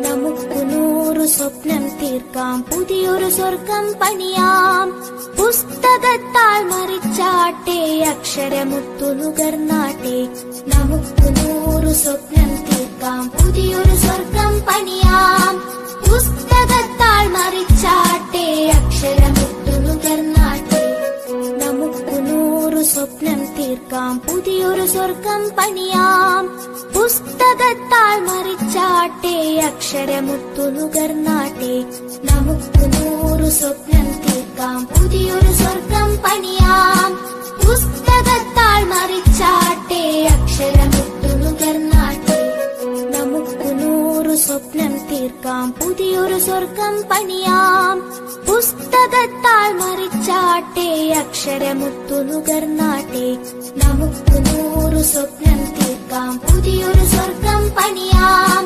നമുക്ക് 100 സ്വപ്നം തീർക്കാം, പുതിയൊരു സ്വർഗം പണിയാം. പുസ്തകത്താൾ മറിച്ചാട്ടെ, അക്ഷരമുത്തു നുകർന്നാട്ടെ. നമുക്ക് 100 സ്വപ്നം തീർക്കാം, പുതിയൊരു സ്വർഗം പണിയാം. പുസ്തകത്താൾ മറിച്ചാട്ടെ, അക്ഷരമുത്തു നുകർന്നാട്ടെ. നമുക്ക് 100 സ്വപ്നം തീർക്കാം, പുതിയൊരു സ്വർഗം പണിയാം. പുസ്തകത്താൾ മറിച്ചാട്ടെ, അക്ഷരമുത്തു നുകർന്നാട്ടെ. നമുക്ക് 100 സ്വപ്നം തീർക്കാം, പുതിയൊരു സ്വർഗം പണിയാം. പുസ്തകത്താൾ മറിച്ചാട്ടെ, അക്ഷരമുത്തു നുകർന്നാട്ടെ. നമുക്ക് 100 സ്വപ്നം തീർക്കാം, പുതിയൊരു സ്വർഗം പണിയാം. പുസ്തകത്താൾ മറിച്ചാട്ടെ, അക്ഷരമുത്തു നുകർന്നാട്ടെ. നമുക്ക് 100 സ്വപ്നം തീർക്കാം, പുതിയൊരു സ്വർഗം പണിയാം.